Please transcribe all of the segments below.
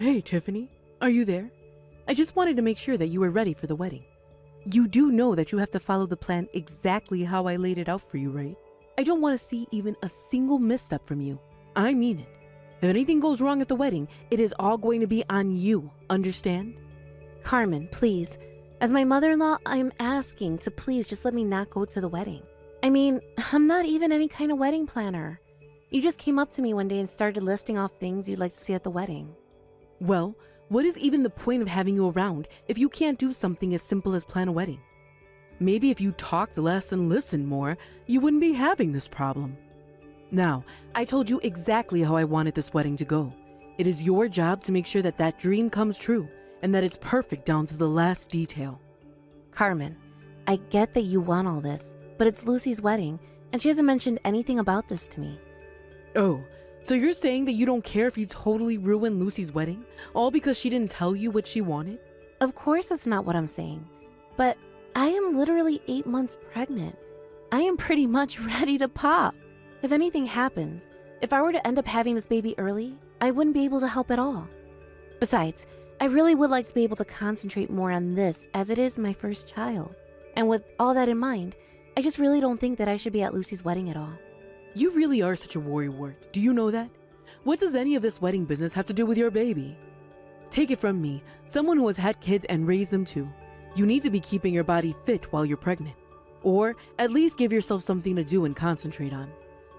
Hey, Tiffany, are you there? I just wanted to make sure that you were ready for the wedding. You do know that you have to follow the plan exactly how I laid it out for you, right? I don't want to see even a single misstep from you. I mean it. If anything goes wrong at the wedding, it is all going to be on you, understand? Carmen, please. As my mother-in-law, I'm asking to please just let me not go to the wedding. I mean, I'm not even any kind of wedding planner. You just came up to me one day and started listing off things you'd like to see at the wedding. Well, what is even the point of having you around if you can't do something as simple as plan a wedding? Maybe if you talked less and listened more, you wouldn't be having this problem. Now, I told you exactly how I wanted this wedding to go. It is your job to make sure that that dream comes true and that it's perfect down to the last detail. Carmen, I get that you want all this, but it's Lucy's wedding, and she hasn't mentioned anything about this to me. Oh, so you're saying that you don't care if you totally ruin Lucy's wedding, all because she didn't tell you what she wanted? Of course that's not what I'm saying, but I am literally 8 months pregnant. I am pretty much ready to pop. If anything happens, if I were to end up having this baby early, I wouldn't be able to help at all. Besides, I really would like to be able to concentrate more on this as it is my first child. And with all that in mind, I just really don't think that I should be at Lucy's wedding at all. You really are such a worrywart. Do you know that? What does any of this wedding business have to do with your baby? Take it from me, someone who has had kids and raised them too. You need to be keeping your body fit while you're pregnant. Or at least give yourself something to do and concentrate on.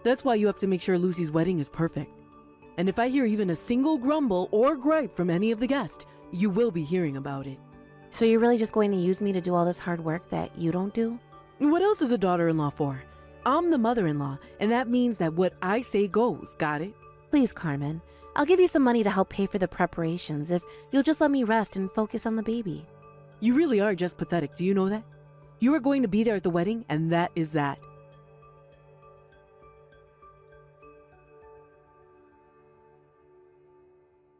That's why you have to make sure Lucy's wedding is perfect. And if I hear even a single grumble or gripe from any of the guests, you will be hearing about it. So you're really just going to use me to do all this hard work that you don't do? What else is a daughter-in-law for? I'm the mother-in-law, and that means that what I say goes, got it? Please, Carmen. I'll give you some money to help pay for the preparations if you'll just let me rest and focus on the baby. You really are just pathetic, do you know that? You are going to be there at the wedding, and that is that.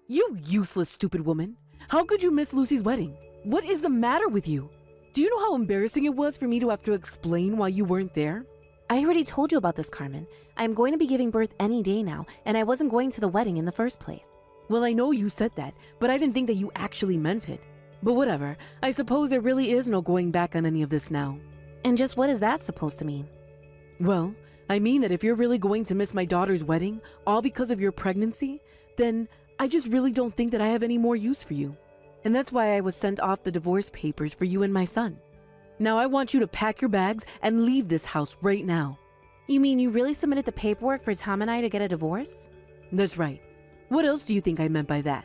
You useless, stupid woman. How could you miss Lucy's wedding? What is the matter with you? Do you know how embarrassing it was for me to have to explain why you weren't there? I already told you about this, Carmen. I'm going to be giving birth any day now, and I wasn't going to the wedding in the first place. Well, I know you said that, but I didn't think that you actually meant it. But whatever, I suppose there really is no going back on any of this now. And just what is that supposed to mean? Well, I mean that if you're really going to miss my daughter's wedding, all because of your pregnancy, then I just really don't think that I have any more use for you. And that's why I was sent off the divorce papers for you and my son. Now I want you to pack your bags and leave this house right now. You mean you really submitted the paperwork for Tom and I to get a divorce? That's right. What else do you think I meant by that?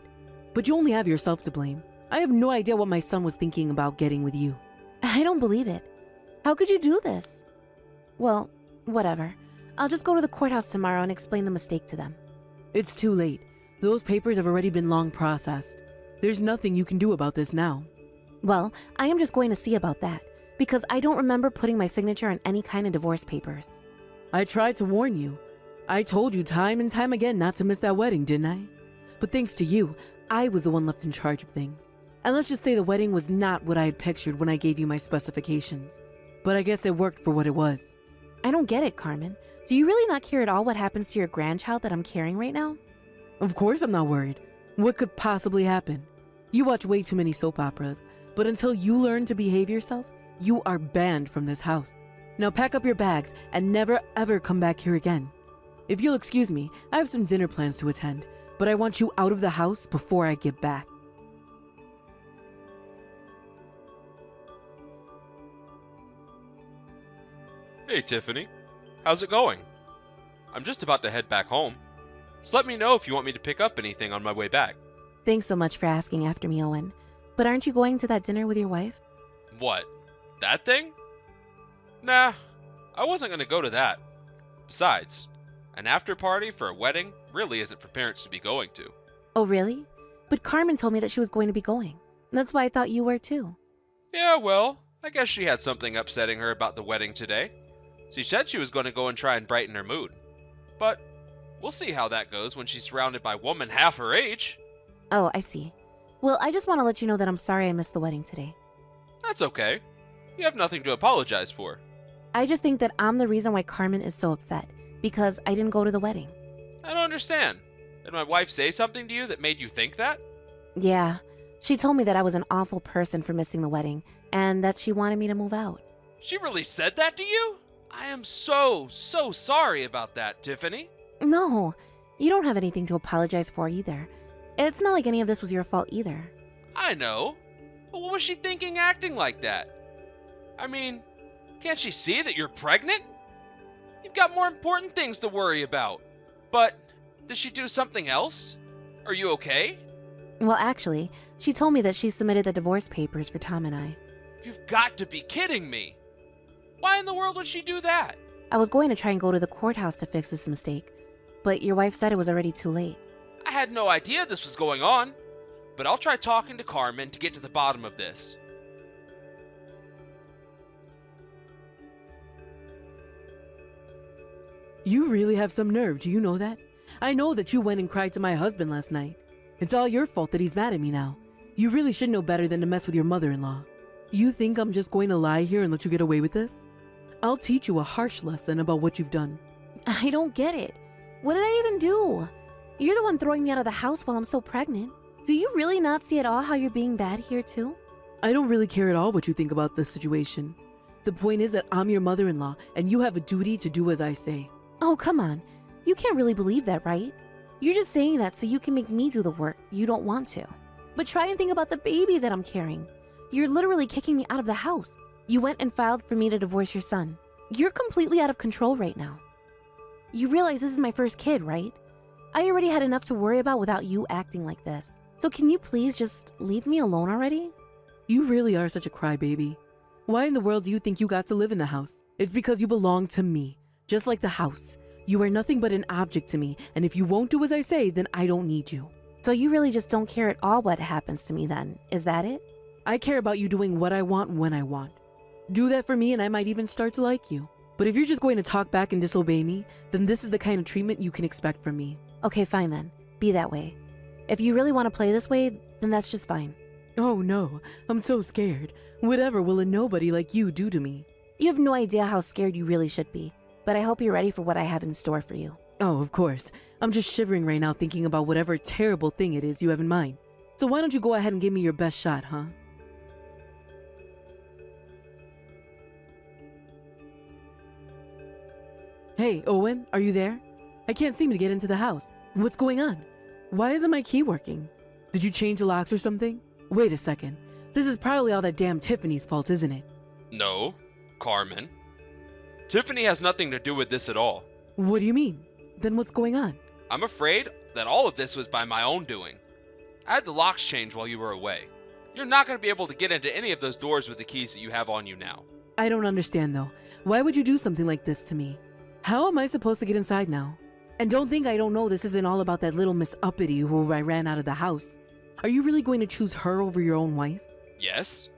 But you only have yourself to blame. I have no idea what my son was thinking about getting with you. I don't believe it. How could you do this? Well, whatever. I'll just go to the courthouse tomorrow and explain the mistake to them. It's too late. Those papers have already been long processed. There's nothing you can do about this now. Well, I am just going to see about that, because I don't remember putting my signature on any kind of divorce papers. I tried to warn you. I told you time and time again not to miss that wedding, didn't I? But thanks to you, I was the one left in charge of things. And let's just say the wedding was not what I had pictured when I gave you my specifications. But I guess it worked for what it was. I don't get it, Carmen. Do you really not care at all what happens to your grandchild that I'm carrying right now? Of course I'm not worried. What could possibly happen? You watch way too many soap operas, but until you learn to behave yourself, you are banned from this house. Now pack up your bags and never ever come back here again. If you'll excuse me, I have some dinner plans to attend, but I want you out of the house before I get back. Hey Tiffany, how's it going? I'm just about to head back home. Just let me know if you want me to pick up anything on my way back. Thanks so much for asking after me, Owen. But aren't you going to that dinner with your wife? What? That thing? Nah, I wasn't going to go to that. Besides, an after party for a wedding really isn't for parents to be going to. Oh, really? But Carmen told me that she was going to be going. That's why I thought you were too. Yeah, well, I guess she had something upsetting her about the wedding today. She said she was going to go and try and brighten her mood. But we'll see how that goes when she's surrounded by women half her age. Oh, I see. Well, I just want to let you know that I'm sorry I missed the wedding today. That's okay. You have nothing to apologize for. I just think that I'm the reason why Carmen is so upset, because I didn't go to the wedding. I don't understand. Did my wife say something to you that made you think that? Yeah, she told me that I was an awful person for missing the wedding and that she wanted me to move out. She really said that to you? I am so sorry about that, Tiffany. No, you don't have anything to apologize for either. It's not like any of this was your fault either. I know. But what was she thinking acting like that? I mean, can't she see that you're pregnant? You've got more important things to worry about. But did she do something else? Are you okay? Well, actually, she told me that she submitted the divorce papers for Tom and I. You've got to be kidding me. Why in the world would she do that? I was going to try and go to the courthouse to fix this mistake, but your wife said it was already too late. I had no idea this was going on. But I'll try talking to Carmen to get to the bottom of this. You really have some nerve, do you know that? I know that you went and cried to my husband last night. It's all your fault that he's mad at me now. You really should know better than to mess with your mother-in-law. You think I'm just going to lie here and let you get away with this? I'll teach you a harsh lesson about what you've done. I don't get it. What did I even do? You're the one throwing me out of the house while I'm so pregnant. Do you really not see at all how you're being bad here too? I don't really care at all what you think about this situation. The point is that I'm your mother-in-law and you have a duty to do as I say. Oh, come on. You can't really believe that, right? You're just saying that so you can make me do the work you don't want to. But try and think about the baby that I'm carrying. You're literally kicking me out of the house. You went and filed for me to divorce your son. You're completely out of control right now. You realize this is my first kid, right? I already had enough to worry about without you acting like this. So can you please just leave me alone already? You really are such a crybaby. Why in the world do you think you got to live in the house? It's because you belong to me, just like the house. You are nothing but an object to me, and if you won't do as I say, then I don't need you. So you really just don't care at all what happens to me then, is that it? I care about you doing what I want when I want. Do that for me and I might even start to like you. But if you're just going to talk back and disobey me, then this is the kind of treatment you can expect from me. Okay, fine then. Be that way. If you really want to play this way, then that's just fine. Oh no, I'm so scared. Whatever will a nobody like you do to me? You have no idea how scared you really should be, but I hope you're ready for what I have in store for you. Oh, of course. I'm just shivering right now thinking about whatever terrible thing it is you have in mind. So why don't you go ahead and give me your best shot, huh? Hey, Owen, are you there? I can't seem to get into the house. What's going on? Why isn't my key working? Did you change the locks or something? Wait a second. This is probably all that damn Tiffany's fault, isn't it? No, Carmen. Tiffany has nothing to do with this at all. What do you mean? Then what's going on? I'm afraid that all of this was by my own doing. I had the locks changed while you were away. You're not going to be able to get into any of those doors with the keys that you have on you now. I don't understand though. Why would you do something like this to me? How am I supposed to get inside now? And don't think I don't know this isn't all about that little Miss Uppity who I ran out of the house. Are you really going to choose her over your own wife? Yes.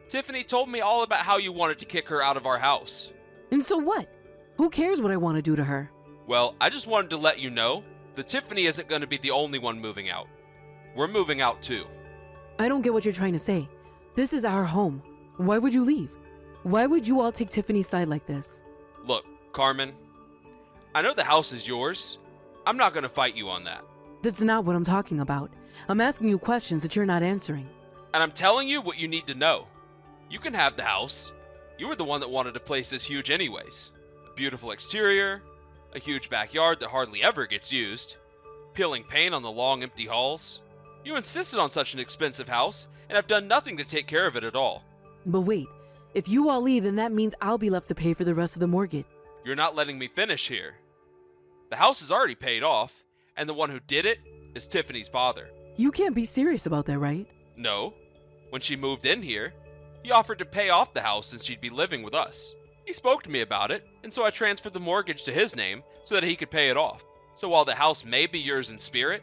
Tiffany told me all about how you wanted to kick her out of our house. And so what? Who cares what I want to do to her? Well, I just wanted to let you know that Tiffany isn't going to be the only one moving out. We're moving out too. I don't get what you're trying to say. This is our home. Why would you leave? Why would you all take Tiffany's side like this? Look, Carmen, I know the house is yours. I'm not going to fight you on that. That's not what I'm talking about. I'm asking you questions that you're not answering. And I'm telling you what you need to know. You can have the house. You were the one that wanted a place this huge anyways. A beautiful exterior, a huge backyard that hardly ever gets used, peeling paint on the long empty halls. You insisted on such an expensive house, and I've done nothing to take care of it at all. But wait, if you all leave, then that means I'll be left to pay for the rest of the mortgage. You're not letting me finish here. The house is already paid off, and the one who did it is Tiffany's father. You can't be serious about that, right? No. When she moved in here, he offered to pay off the house since she'd be living with us. He spoke to me about it, and so I transferred the mortgage to his name so that he could pay it off. So while the house may be yours in spirit,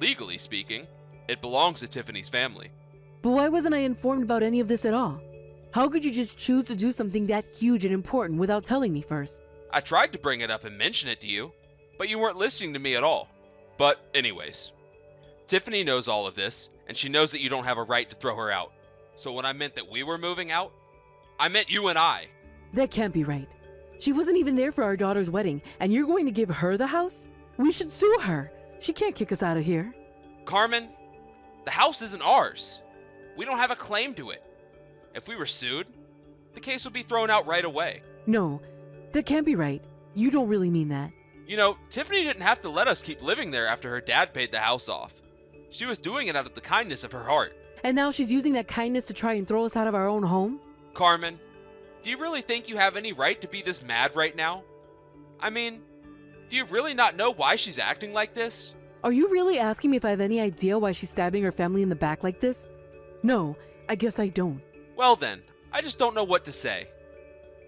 legally speaking, it belongs to Tiffany's family. But why wasn't I informed about any of this at all? How could you just choose to do something that huge and important without telling me first? I tried to bring it up and mention it to you, but you weren't listening to me at all. But anyways, Tiffany knows all of this, and she knows that you don't have a right to throw her out. So when I meant that we were moving out, I meant you and I. That can't be right. She wasn't even there for our daughter's wedding, and you're going to give her the house? We should sue her. She can't kick us out of here. Carmen, The house isn't ours. We don't have a claim to it. If we were sued, the case would be thrown out right away. No, that can't be right. You don't really mean that. You know, Tiffany didn't have to let us keep living there after her dad paid the house off. She was doing it out of the kindness of her heart. And now she's using that kindness to try and throw us out of our own home? Carmen, do you really think you have any right to be this mad right now? I mean, do you really not know why she's acting like this? Are you really asking me if I have any idea why she's stabbing her family in the back like this? No, I guess I don't. Well then, I just don't know what to say.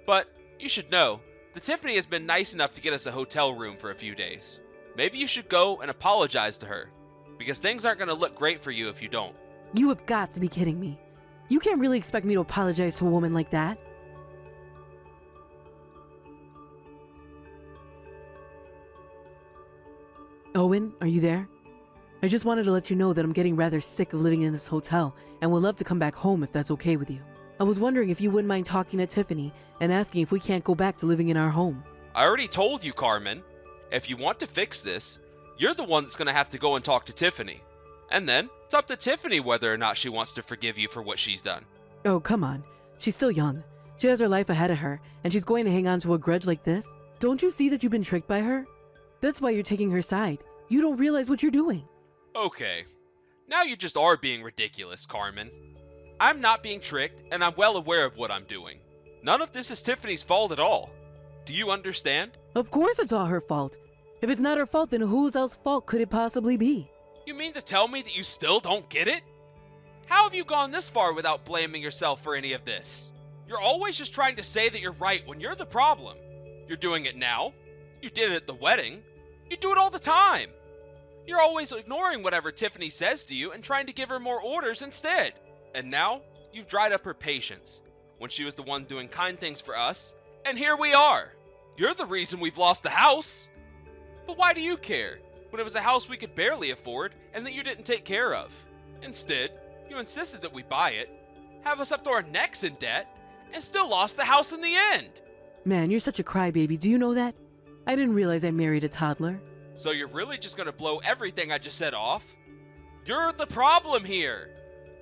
But you should know that Tiffany has been nice enough to get us a hotel room for a few days. Maybe you should go and apologize to her, because things aren't going to look great for you if you don't. You have got to be kidding me. You can't really expect me to apologize to a woman like that. Owen, are you there? I just wanted to let you know that I'm getting rather sick of living in this hotel and would love to come back home if that's okay with you. I was wondering if you wouldn't mind talking to Tiffany and asking if we can't go back to living in our home. I already told you, Carmen. If you want to fix this, you're the one that's going to have to go and talk to Tiffany. And then, it's up to Tiffany whether or not she wants to forgive you for what she's done. Oh, come on. She's still young. She has her life ahead of her, and she's going to hang on to a grudge like this? Don't you see that you've been tricked by her? That's why you're taking her side. You don't realize what you're doing. Okay. Now you just are being ridiculous, Carmen. I'm not being tricked, and I'm well aware of what I'm doing. None of this is Tiffany's fault at all. Do you understand? Of course it's all her fault. If it's not her fault, then whose else's fault could it possibly be? You mean to tell me that you still don't get it? How have you gone this far without blaming yourself for any of this? You're always just trying to say that you're right when you're the problem. You're doing it now. You did it at the wedding. You do it all the time. You're always ignoring whatever Tiffany says to you and trying to give her more orders instead. And now, you've dried up her patience when she was the one doing kind things for us, and here we are. You're the reason we've lost the house. But why do you care when it was a house we could barely afford and that you didn't take care of? Instead, you insisted that we buy it, have us up to our necks in debt, and still lost the house in the end. Man, you're such a crybaby. Do you know that? I didn't realize I married a toddler. So you're really just gonna blow everything I just said off? You're the problem here.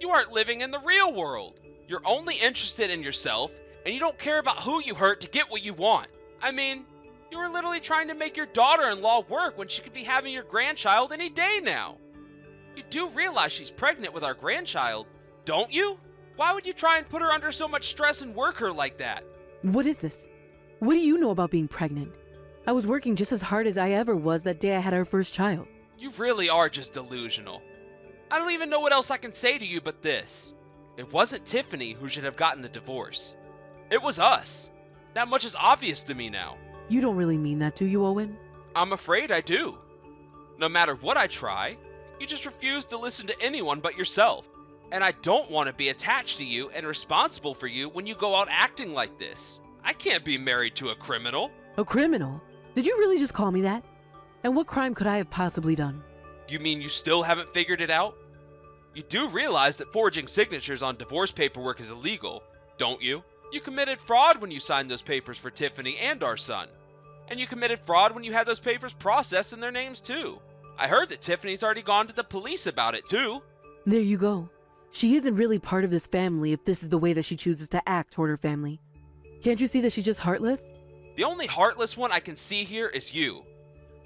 You aren't living in the real world. You're only interested in yourself, and you don't care about who you hurt to get what you want. I mean, you were literally trying to make your daughter-in-law work when she could be having your grandchild any day now. You do realize she's pregnant with our grandchild, don't you? Why would you try and put her under so much stress and work her like that? What is this? What do you know about being pregnant? I was working just as hard as I ever was that day I had our first child. You really are just delusional. I don't even know what else I can say to you but this. It wasn't Tiffany who should have gotten the divorce. It was us. That much is obvious to me now. You don't really mean that, do you, Owen? I'm afraid I do. No matter what I try, you just refuse to listen to anyone but yourself. And I don't want to be attached to you and responsible for you when you go out acting like this. I can't be married to a criminal. A criminal? Did you really just call me that? And what crime could I have possibly done? You mean you still haven't figured it out? You do realize that forging signatures on divorce paperwork is illegal, don't you? You committed fraud when you signed those papers for Tiffany and our son. And you committed fraud when you had those papers processed in their names too. I heard that Tiffany's already gone to the police about it too. There you go. She isn't really part of this family if this is the way that she chooses to act toward her family. Can't you see that she's just heartless? The only heartless one I can see here is you.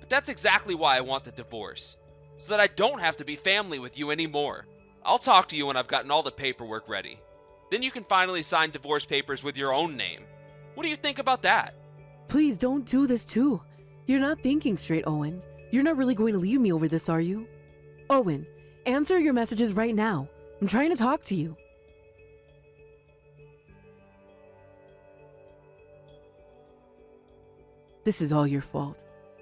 But that's exactly why I want the divorce. So that I don't have to be family with you anymore. I'll talk to you when I've gotten all the paperwork ready. Then you can finally sign divorce papers with your own name. What do you think about that? Please don't do this too. You're not thinking straight, Owen. You're not really going to leave me over this, are you? Owen, answer your messages right now. I'm trying to talk to you. This is all your fault.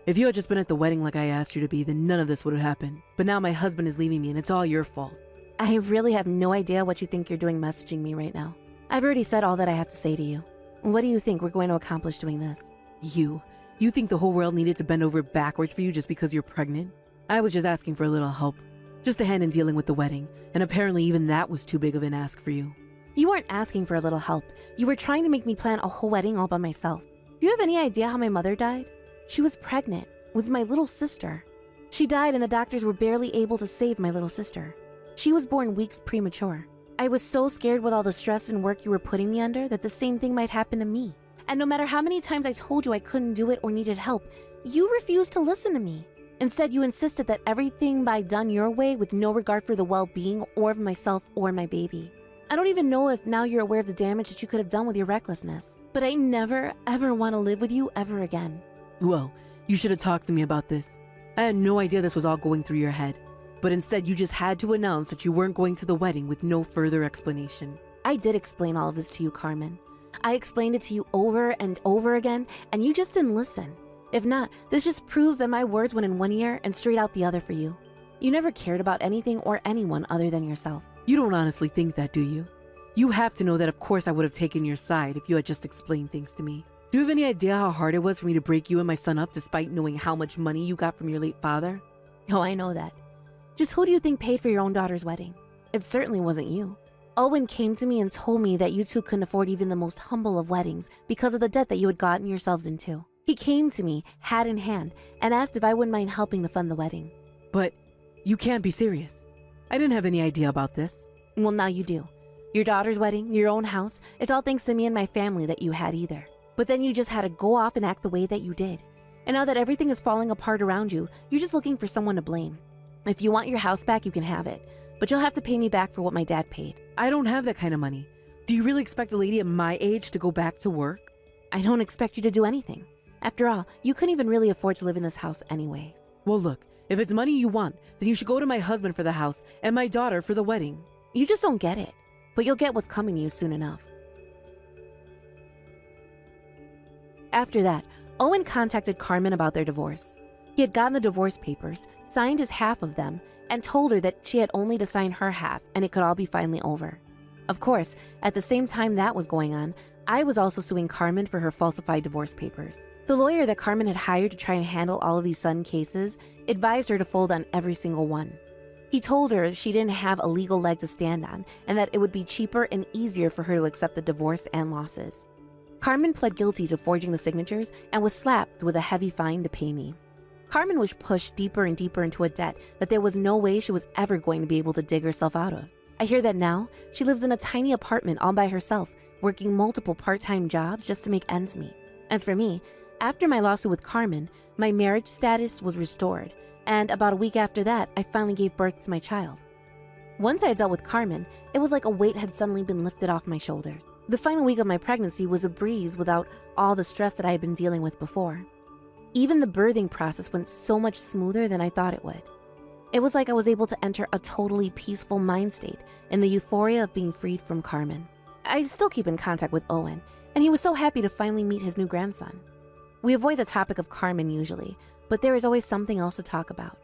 If you had just been at the wedding like I asked you to be, then none of this would have happened. But now my husband is leaving me and it's all your fault. I really have no idea what you think you're doing messaging me right now. I've already said all that I have to say to you. What do you think we're going to accomplish doing this? You think the whole world needed to bend over backwards for you just because you're pregnant? I was just asking for a little help. Just a hand in dealing with the wedding. And apparently even that was too big of an ask for you. You weren't asking for a little help. You were trying to make me plan a whole wedding all by myself. Do you have any idea how my mother died? She was pregnant with my little sister. She died and the doctors were barely able to save my little sister. She was born weeks premature. I was so scared with all the stress and work you were putting me under that the same thing might happen to me. And no matter how many times I told you I couldn't do it or needed help, you refused to listen to me. Instead, you insisted that everything be done your way with no regard for the well-being or of myself or my baby. I don't even know if now you're aware of the damage that you could have done with your recklessness, but I never, ever want to live with you ever again. Well, you should have talked to me about this. I had no idea this was all going through your head. But instead, you just had to announce that you weren't going to the wedding with no further explanation. I did explain all of this to you, Carmen. I explained it to you over and over again, and you just didn't listen. If not, this just proves that my words went in one ear and straight out the other for you. You never cared about anything or anyone other than yourself. You don't honestly think that, do you? You have to know that of course I would have taken your side if you had just explained things to me. Do you have any idea how hard it was for me to break you and my son up despite knowing how much money you got from your late father? Oh, I know that. Just who do you think paid for your own daughter's wedding? It certainly wasn't you. Owen came to me and told me that you two couldn't afford even the most humble of weddings because of the debt that you had gotten yourselves into. He came to me, hat in hand, and asked if I wouldn't mind helping to fund the wedding. But you can't be serious. I didn't have any idea about this. Well, now you do. Your daughter's wedding, your own house, it's all thanks to me and my family that you had either. But then you just had to go off and act the way that you did. And now that everything is falling apart around you, you're just looking for someone to blame. If you want your house back, you can have it. But you'll have to pay me back for what my dad paid. I don't have that kind of money. Do you really expect a lady at my age to go back to work? I don't expect you to do anything. After all, you couldn't even really afford to live in this house anyway. Well, look, if it's money you want, then you should go to my husband for the house and my daughter for the wedding. You just don't get it. But you'll get what's coming to you soon enough. After that, Owen contacted Carmen about their divorce. He had gotten the divorce papers, signed his half of them, and told her that she had only to sign her half and it could all be finally over. Of course, at the same time that was going on, I was also suing Carmen for her falsified divorce papers. The lawyer that Carmen had hired to try and handle all of these sudden cases advised her to fold on every single one. He told her she didn't have a legal leg to stand on and that it would be cheaper and easier for her to accept the divorce and losses. Carmen pled guilty to forging the signatures and was slapped with a heavy fine to pay me. Carmen was pushed deeper and deeper into a debt that there was no way she was ever going to be able to dig herself out of. I hear that now she lives in a tiny apartment all by herself, working multiple part-time jobs just to make ends meet. As for me, after my lawsuit with Carmen, my marriage status was restored, and about a week after that, I finally gave birth to my child. Once I had dealt with Carmen, it was like a weight had suddenly been lifted off my shoulders. The final week of my pregnancy was a breeze without all the stress that I had been dealing with before. Even the birthing process went so much smoother than I thought it would. It was like I was able to enter a totally peaceful mind state in the euphoria of being freed from Carmen. I still keep in contact with Owen, and he was so happy to finally meet his new grandson. We avoid the topic of Carmen usually, but there is always something else to talk about.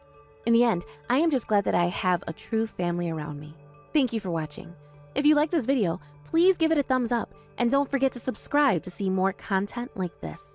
In the end, I am just glad that I have a true family around me. Thank you for watching. If you like this video, please give it a thumbs up, and don't forget to subscribe to see more content like this.